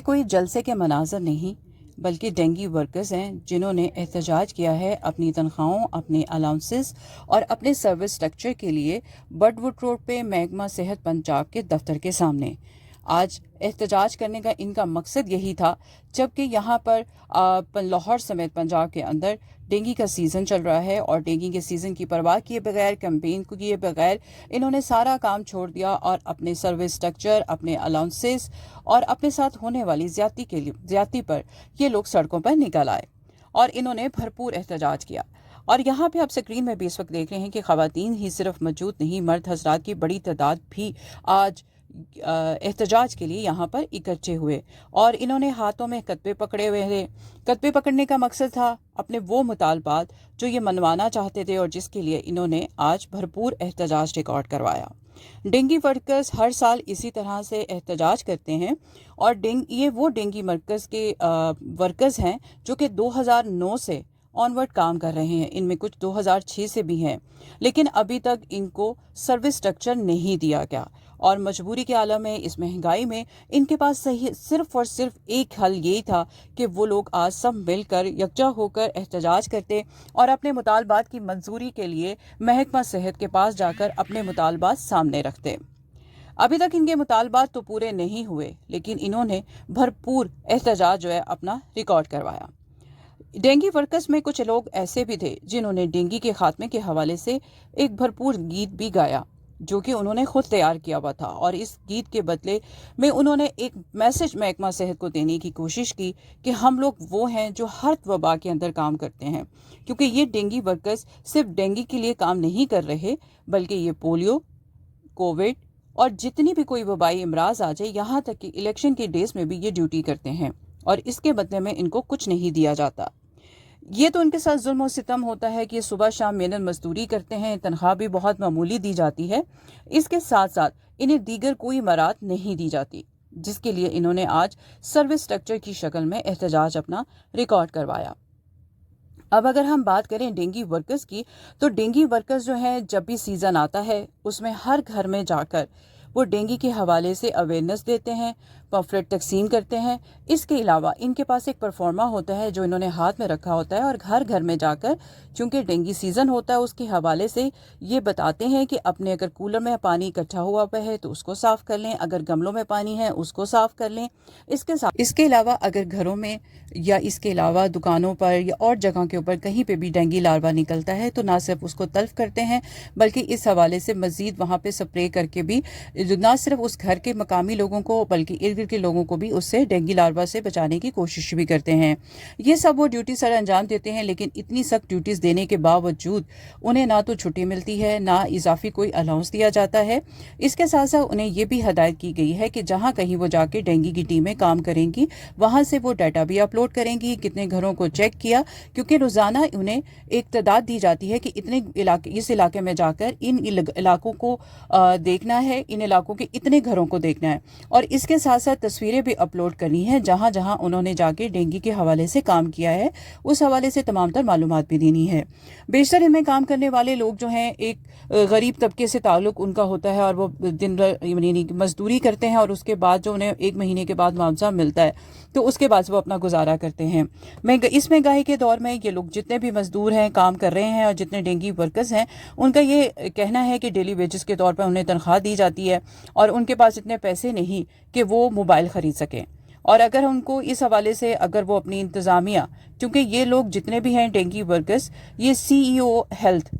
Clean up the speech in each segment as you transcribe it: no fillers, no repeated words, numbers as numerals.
یہ کوئی جلسے کے مناظر نہیں بلکہ ڈینگی ورکرز ہیں جنہوں نے احتجاج کیا ہے اپنی تنخواہوں، اپنے الاؤنسز اور اپنے سروس سٹرکچر کے لیے بڈ وڈ روڈ پہ محکمہ صحت پنجاب کے دفتر کے سامنے۔ آج احتجاج کرنے کا ان کا مقصد یہی تھا، جبکہ یہاں پر لاہور سمیت پنجاب کے اندر ڈینگی کا سیزن چل رہا ہے اور ڈینگی کے سیزن کی پرواہ کیے بغیر، کیمپین کو کیے بغیر انہوں نے سارا کام چھوڑ دیا اور اپنے سروس سٹرکچر، اپنے الاؤنسز اور اپنے ساتھ ہونے والی زیادتی پر یہ لوگ سڑکوں پر نکل آئے اور انہوں نے بھرپور احتجاج کیا۔ اور یہاں پہ آپ سکرین میں بھی اس وقت دیکھ رہے ہیں کہ خواتین ہی صرف موجود نہیں، مرد حضرات کی بڑی تعداد بھی آج احتجاج کے لیے یہاں پر اکٹھے ہوئے اور انہوں نے ہاتھوں میں کتبے پکڑے ہوئے تھے۔ کتبے پکڑنے کا مقصد تھا اپنے وہ مطالبات جو یہ منوانا چاہتے تھے اور جس کے لیے انہوں نے آج بھرپور احتجاج ریکارڈ کروایا۔ ڈینگی ورکرز ہر سال اسی طرح سے احتجاج کرتے ہیں اور یہ وہ ڈینگی مرکز کے ورکرز ہیں جو کہ 2009 سے آنورڈ کام کر رہے ہیں، ان میں کچھ 2006 سے بھی ہیں، لیکن ابھی تک ان کو سروس سٹرکچر نہیں دیا گیا اور مجبوری کے عالم میں، اس مہنگائی میں ان کے پاس صرف اور صرف ایک حل یہی تھا کہ وہ لوگ آج سب مل کر یکجا ہو کر احتجاج کرتے اور اپنے مطالبات کی منظوری کے لیے محکمہ صحت کے پاس جا کر اپنے مطالبات سامنے رکھتے۔ ابھی تک ان کے مطالبات تو پورے نہیں ہوئے، لیکن انہوں نے بھرپور احتجاج جو ہے اپنا ریکارڈ کروایا۔ ڈینگی ورکرز میں کچھ لوگ ایسے بھی تھے جنہوں نے ڈینگی کے خاتمے کے حوالے سے ایک بھرپور گیت بھی گایا جو کہ انہوں نے خود تیار کیا ہوا تھا، اور اس گیت کے بدلے میں انہوں نے ایک میسج محکمہ صحت کو دینے کی کوشش کی کہ ہم لوگ وہ ہیں جو ہر وبا کے اندر کام کرتے ہیں، کیونکہ یہ ڈینگی ورکرز صرف ڈینگی کے لیے کام نہیں کر رہے بلکہ یہ پولیو، کووڈ اور جتنی بھی کوئی وبائی امراض آ جائے، یہاں تک کہ الیکشن کے ڈیز میں بھی یہ ڈیوٹی کرتے ہیں اور اس کے بدلے میں ان کو کچھ نہیں دیا جاتا۔ یہ تو ان کے ساتھ ظلم و ستم ہوتا ہے کہ صبح شام محنت مزدوری کرتے ہیں، تنخواہ بھی بہت معمولی دی جاتی ہے، اس کے ساتھ ساتھ انہیں دیگر کوئی مراعات نہیں دی جاتی، جس کے لیے انہوں نے آج سروس سٹرکچر کی شکل میں احتجاج اپنا ریکارڈ کروایا۔ اب اگر ہم بات کریں ڈینگی ورکرز کی، تو ڈینگی ورکرز جو ہیں جب بھی سیزن آتا ہے اس میں ہر گھر میں جا کر وہ ڈینگی کے حوالے سے اویئرنیس دیتے ہیں، پمفلٹ تقسیم کرتے ہیں۔ اس کے علاوہ ان کے پاس ایک پرفارما ہوتا ہے جو انہوں نے ہاتھ میں رکھا ہوتا ہے اور گھر گھر میں جا کر، چونکہ ڈینگی سیزن ہوتا ہے، اس کے حوالے سے یہ بتاتے ہیں کہ اپنے اگر کولر میں پانی اکٹھا ہوا ہے تو اس کو صاف کر لیں، اگر گملوں میں پانی ہے اس کو صاف کر لیں۔ اس کے علاوہ اگر گھروں میں یا اس کے علاوہ دکانوں پر یا اور جگہ کے اوپر کہیں پہ بھی ڈینگی لاروا نکلتا ہے تو نہ صرف اس کو تلف کرتے ہیں بلکہ اس حوالے سے مزید وہاں پہ سپرے کر کے بھی نہ صرف اس گھر کے مقامی لوگوں کو بلکہ ارد گرد کے لوگوں کو بھی اس سے ڈینگی لاروا سے بچانے کی کوشش بھی کرتے ہیں۔ یہ سب وہ ڈیوٹی سر انجام دیتے ہیں، لیکن اتنی سخت ڈیوٹیز دینے کے باوجود انہیں نہ تو چھٹی ملتی ہے، نہ اضافی کوئی الاؤنس دیا جاتا ہے۔ اس کے ساتھ ساتھ انہیں یہ بھی ہدایت کی گئی ہے کہ جہاں کہیں وہ جا کے ڈینگی کی ٹیمیں کام کریں گی وہاں سے وہ ڈیٹا بھی اپلوڈ کریں گی، کتنے گھروں کو چیک کیا، کیونکہ روزانہ انہیں ایک تعداد دی جاتی ہے کہ اس علاقے میں جا کر ان علاقوں کو دیکھنا ہے، ان علاقوں کے اتنے گھروں کو دیکھنا ہے، اور اس کے ساتھ ساتھ تصویریں بھی اپلوڈ کرنی ہے جہاں جہاں انہوں نے جا کے ڈینگی کے حوالے سے کام کیا ہے، اس حوالے سے تمام تر معلومات بھی دینی ہے۔ بیشتر ان میں کام کرنے والے لوگ جو ہیں ایک غریب طبقے سے تعلق ان کا ہوتا ہے اور وہ دن یعنی مزدوری کرتے ہیں اور اس کے بعد جو انہیں 1 مہینے کے بعد معاوضہ ملتا ہے تو اس کے بعد وہ اپنا گزارا کرتے ہیں۔ اس مہنگائی کے دور میں یہ لوگ جتنے بھی مزدور ہیں، کام کر رہے ہیں اور جتنے ڈینگی ورکرز ہیں، ان کا یہ کہنا ہے کہ ڈیلی ویجز کے طور پر انہیں تنخواہ دی جاتی ہے اور ان کے پاس اتنے پیسے نہیں کہ وہ موبائل خرید سکیں، اور اگر ان کو اس حوالے سے اگر وہ اپنی انتظامیہ، کیونکہ یہ لوگ جتنے بھی ہیں ڈینگی ورکرز، یہ CEO ہیلتھ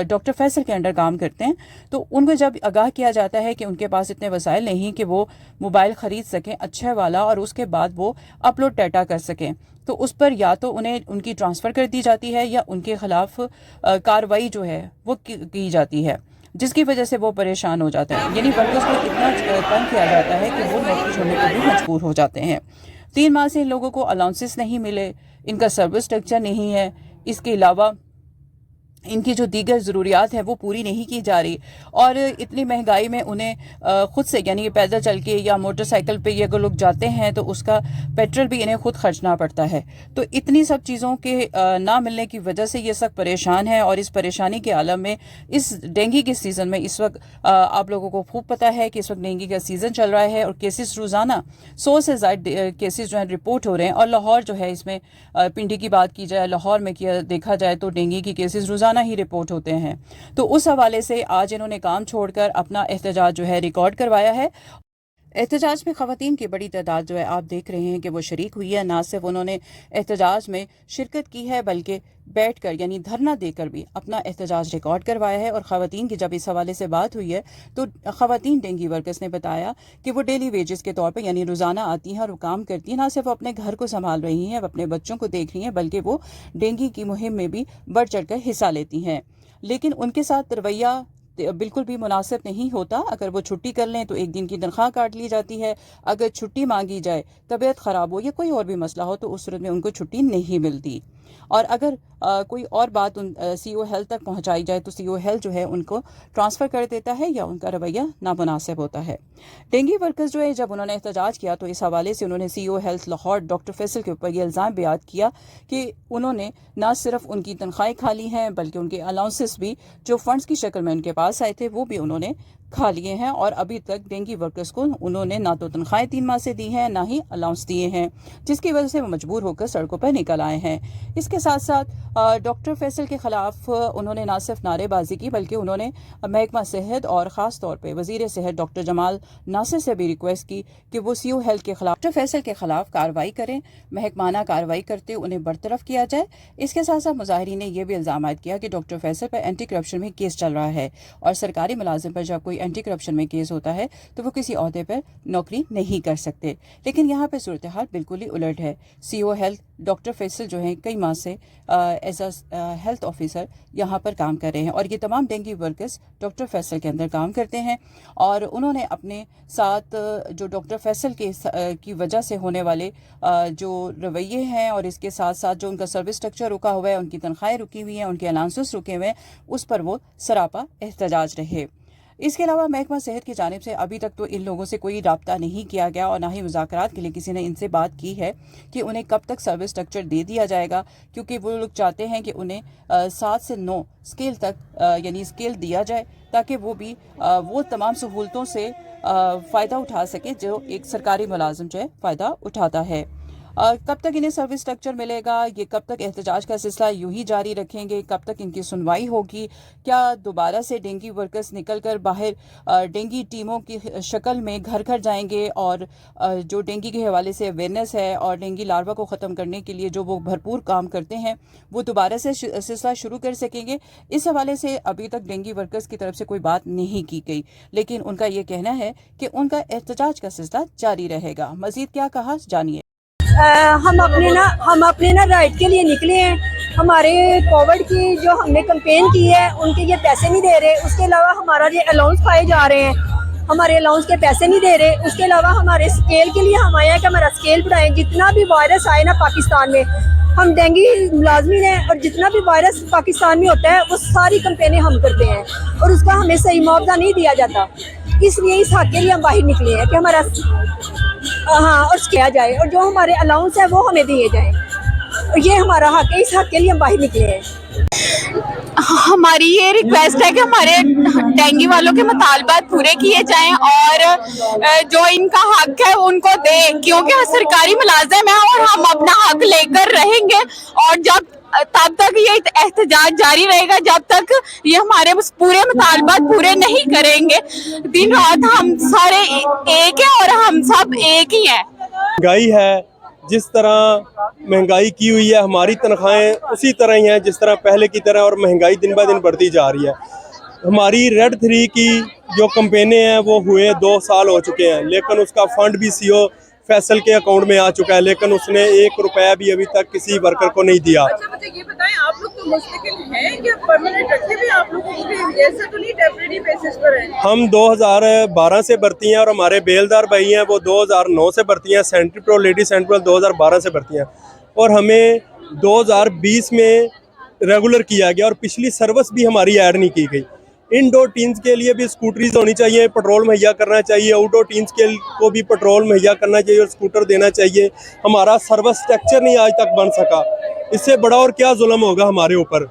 ڈاکٹر فیصل کے انڈر کام کرتے ہیں، تو ان کو جب آگاہ کیا جاتا ہے کہ ان کے پاس اتنے وسائل نہیں کہ وہ موبائل خرید سکیں اچھا والا اور اس کے بعد وہ اپلوڈ ڈیٹا کر سکیں، تو اس پر یا تو انہیں ان کی ٹرانسفر کر دی جاتی ہے یا ان کے خلاف کارروائی جو ہے وہ کی جاتی ہے، جس کی وجہ سے وہ پریشان ہو جاتے ہیں، یعنی ورکرز کو اتنا تنگ کیا جاتا ہے کہ وہ نوکری چھوڑنے کو بھی مجبور ہو جاتے ہیں۔ 3 ماہ سے ان لوگوں کو الاؤنسز نہیں ملے، ان کا سروس سٹرکچر نہیں ہے، اس کے علاوہ इनकी जो दीगर ज़रूरियात हैं वो पूरी नहीं की जा रही, और इतनी महंगाई में उन्हें ख़ुद से यानी पैदल चल के या मोटरसाइकिल पे ये अगर लोग जाते हैं तो उसका पेट्रोल भी इन्हें खुद खर्चना पड़ता है। तो इतनी सब चीज़ों के ना मिलने की वजह से ये सब परेशान है, और इस परेशानी के आलम में इस डेंगू के सीज़न में इस वक्त आप लोगों को खूब पता है कि इस वक्त डेंगू का सीज़न चल रहा है, और केसेस रोज़ाना 100 से ज़्यादा केसेस जो है रिपोर्ट हो रहे हैं। और लाहौर जो है, इसमें पिंडी की बात की जाए, लाहौर में किया देखा जाए तो डेंगू की केसेस रोज़ाना ही रिपोर्ट होते हैं। तो उस हवाले से आज इन्होंने काम छोड़कर अपना एहतजाज जो है रिकॉर्ड करवाया है। एहतजाज में ख़वातीन की बड़ी तादाद जो है आप देख रहे हैं कि वो शरीक हुई है। ना सिर्फ उन्होंने एहतजाज में शिरकत की है बल्कि बैठ कर यानी धरना देकर भी अपना एहतजाज रिकॉर्ड करवाया है। और ख़वातीन की जब इस हवाले से बात हुई है तो ख़वातीन डेंगू वर्कर्स ने बताया कि वो डेली वेजेस के तौर पे यानी रोज़ाना आती हैं और वो काम करती हैं। ना सिर्फ अपने घर को संभाल रही हैं, अपने बच्चों को देख रही हैं, बल्कि वो डेंगू की मुहिम में भी बढ़ चढ़ कर हिस्सा लेती हैं। लेकिन उनके साथ रवैया बिल्कुल भी मुनासिब नहीं होता। अगर वो छुट्टी कर लें तो एक दिन की तनख्वाह काट ली जाती है। अगर छुट्टी मांगी जाए, तबीयत ख़राब हो या कोई और भी मसला हो, तो उस सूरत में उनको छुट्टी नहीं मिलती। और अगर कोई और बात सीओ हेल्थ तक पहुंचाई जाए तो सीओ हेल्थ जो है उनको ट्रांसफ़र कर देता है या उनका रवैया नामुनासिब होता है। डेंगू वर्कर्स जो है जब उन्होंने एहतजाज किया तो इस हवाले से उन्होंने CO health Lahore doctor Faisal के ऊपर ये इल्ज़ाम बेयाद किया कि उन्होंने ना सिर्फ उनकी तनख्वाहें खा ली हैं बल्कि उनके अलाउंसेस भी जो फंड्स की शक्ल में उनके पास आए थे वो भी उन्होंने खा लिए हैं। और अभी तक डेंगू वर्कर्स को उन्होंने ना तो तनख्वाहें 3 माह से दी हैं, ना ही अलाउंस दिए हैं, जिसकी वजह से वो मजबूर होकर सड़कों पर निकल आए हैं। इसके साथ साथ डॉक्टर फैसल के ख़िलाफ़ उन्होंने ना सिर्फ नारेबाजी की बल्कि उन्होंने महकमा सेहत और ख़ास तौर पर वज़ीर सेहत डॉक्टर जमाल नासिर से भी रिक्वेस्ट की कि वो सीओ हेल्थ के ख़िलाफ़ डॉक्टर फैसल के ख़िलाफ़ कार्रवाई करें, महकमाना कार्रवाई करते उन्हें बरतरफ किया जाए। इसके साथ साथ मुजाहिरीन ने यह भी इल्ज़ाम किया कि डॉक्टर फैसल पर एंटी करप्शन में केस चल रहा है, और सरकारी मुलाजिम पर जब कोई एंटी करप्शन में केस होता है तो वो किसी ओहदे पर नौकरी नहीं कर सकते। लेकिन यहाँ पे सूरत हाल बिल्कुल ही उलट है। सीओ हेल्थ डॉक्टर फैसल जो हैं कई माह से एज अ हेल्थ ऑफिसर यहाँ पर काम कर रहे हैं, और ये तमाम डेंगू वर्कर्स डॉक्टर फैसल के अंदर काम करते हैं। और उन्होंने अपने साथ जो डॉक्टर फैसल के की वजह से होने वाले जो रवैये हैं और इसके साथ साथ जो उनका सर्विस स्ट्रक्चर रुका हुआ है, उनकी तनख्वाहें रुकी हुई हैं, उनके अलाउंसेस रुके हुए हैं, उस पर वो सरापा एहतजाज रहे। इसके अलावा महकमा सेहत की जानिब से अभी तक तो इन लोगों से कोई राब्ता नहीं किया गया, और ना ही मुज़ाकरात के लिए किसी ने इनसे बात की है कि उन्हें कब तक सर्विस स्ट्रक्चर दे दिया जाएगा, क्योंकि वो लोग चाहते हैं कि उन्हें 7 से 9 स्केल तक यानी स्केल दिया जाए, ताकि वो भी वो तमाम सहूलतों से फ़ायदा उठा सके जो एक सरकारी मुलाजिम जो है फ़ायदा उठाता है। कब तक इन्हें सर्विस स्ट्रक्चर मिलेगा, ये कब तक एहतजाज का सिलसिला यूं ही जारी रखेंगे, कब तक इनकी सुनवाई होगी, क्या दोबारा से डेंगू वर्कर्स निकल कर बाहर डेंगू टीमों की शक्ल में घर घर जाएंगे, और जो डेंगू के हवाले से अवेयरनेस है और डेंगू लार्वा को ख़त्म करने के लिए जो वो भरपूर काम करते हैं वो दोबारा से सिलसिला शुरू कर सकेंगे। इस हवाले से अभी तक डेंगू वर्कर्स की तरफ से कोई बात नहीं की गई, लेकिन उनका ये कहना है कि उनका एहतजाज का सिलसिला जारी रहेगा। मज़ीद क्या कहा जानिए। हम अपने ना राइट के लिए निकले हैं। हमारे कोविड की जो हमने कैंपेन की है उनके ये पैसे नहीं दे रहे। उसके अलावा हमारा ये अलाउंस खाए जा रहे हैं, हमारे अलाउंस के पैसे नहीं दे रहे। उसके अलावा हमारे स्केल के लिए हम आए हैं कि हमारा स्केल बढ़ाएं। जितना भी वायरस आए ना पाकिस्तान में, हम डेंगू मुलाजमीन हैं, और जितना भी वायरस पाकिस्तान में होता है वो सारी कैंपेनें हम करते हैं, और उसका हमें सही मुआवजा नहीं दिया जाता। इसलिए इस हक के लिए हम बाहर निकले हैं कि हमारा और किया जाए, और जो हमारे अलाउंस है वो हमें दिए जाए, और ये हमारा हक है। इस हक के लिए हम बाहर निकले हैं। हमारी ये रिक्वेस्ट है कि हमारे डेंगू वालों के मुतालबात पूरे किए जाएं, और जो इनका हक है उनको दें, क्योंकि सरकारी मुलाजिम है और हम अपना हक लेकर रहेंगे। और जब तब तक ये एहतजाज जारी रहेगा जब तक ये हमारे पूरे मुतालबात पूरे नहीं करेंगे। दिन रात हम सारे एक हैं और हम सब एक ही हैं। महंगाई है, जिस तरह महंगाई की हुई है, हमारी तनख्वाहें उसी तरह ही हैं जिस तरह पहले की तरह, और महंगाई दिन ब दिन बढ़ती जा रही है। हमारी रेड 3 की जो कैंपेनें हैं वो हुए 2 साल हो चुके हैं, लेकिन उसका फंड भी सीओ फैसल के अकाउंट में आ चुका है, लेकिन उसने 1 रुपया भी अभी तक किसी वर्कर को नहीं दिया। अच्छा मुझे ये बताएं, आप लोग तो मुस्तकिल हैं या परमानेंट रखते भी आप लोगों को, ऐसा तो नहीं टेम्परेरी बेसिस पर है? हम 2012 से भर्ती हैं, और हमारे बेलदार भाई हैं वो 2009 से भर्ती हैं, सेंट्री प्रो लेडी सेंट्रल 2012 से भर्ती हैं, और हमें 2020 में रेगुलर किया गया और पिछली सर्विस भी हमारी ऐड नहीं की गई। इनडोर टीन्स के लिए भी स्कूटरीज होनी चाहिए, पेट्रोल मुहैया करना चाहिए, आउटडोर टीन्स के को भी पेट्रोल मुहैया करना चाहिए और स्कूटर देना चाहिए। हमारा सर्विस स्ट्रक्चर नहीं आज तक बन सका, इससे बड़ा और क्या जुल्म होगा हमारे ऊपर।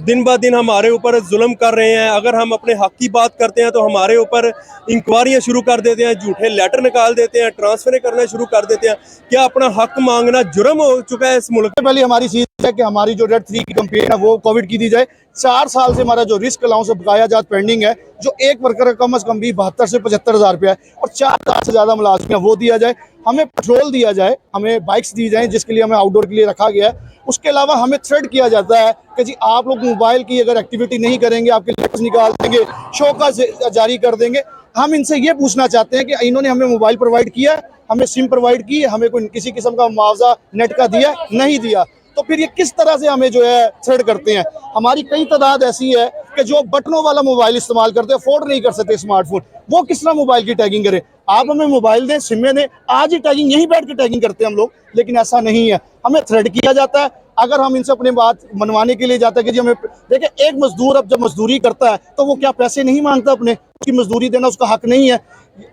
दिन ब दिन हमारे ऊपर जुल्म कर रहे हैं। अगर हम अपने हक की बात करते हैं तो हमारे ऊपर इंक्वायरियां शुरू कर देते हैं, झूठे लेटर निकाल देते हैं, ट्रांसफर करना शुरू कर देते हैं। क्या अपना हक मांगना जुर्म हो चुका है इस मुल्क में? पहले हमारी चीज है कि हमारी जो रेड 3 की कंप्लेन है वो कोविड की दी जाए। 4 साल से हमारा जो रिस्क अलाउंस बकाया जात पेंडिंग है, जो एक वर्कर का कम से कम भी 72 से 75 हज़ार रुपया है और 4 लाख से ज़्यादा मुलाजिम है, वो दिया जाए। हमें पेट्रोल दिया जाए, हमें बाइक्स दी जाए जिसके लिए हमें आउटडोर के लिए रखा गया है। उसके अलावा हमें थ्रेट किया जाता है कि जी आप लोग मोबाइल की अगर एक्टिविटी नहीं करेंगे, आपके लेटर्स निकाल देंगे, शोका जारी कर देंगे। हम इनसे ये पूछना चाहते हैं कि इन्होंने हमें मोबाइल प्रोवाइड किया, हमें सिम प्रोवाइड की, हमें कोई किसी किस्म का मुआवजा नेट का दिया नहीं दिया, तो फिर ये किस तरह से हमें जो है थ्रेड करते हैं। हमारी कई तादाद ऐसी है कि जो बटनों वाला मोबाइल इस्तेमाल करते हैं, अफोर्ड नहीं कर सकते स्मार्टफोन, वो किस तरह मोबाइल की टैगिंग करें। आप हमें मोबाइल दें, सिमें दें, आज ही टैगिंग यहीं बैठ के टैगिंग करते हैं हम लोग, लेकिन ऐसा नहीं है। हमें थ्रेड किया जाता है। अगर हम इनसे अपनी बात मनवाने के लिए जाते हैं कि जी हमें देखिए, एक मजदूर अब जब मजदूरी करता है तो वो क्या पैसे नहीं मांगता अपने, उसकी मजदूरी देना उसका हक नहीं है।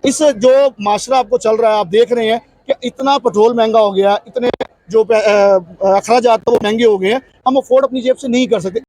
इस जो माशरा आपको चल रहा है, आप देख रहे हैं कि इतना पेट्रोल महंगा हो गया, इतने जो अखराजात वो महंगे हो गए हैं, हम अफोर्ड अपनी जेब से नहीं कर सकते।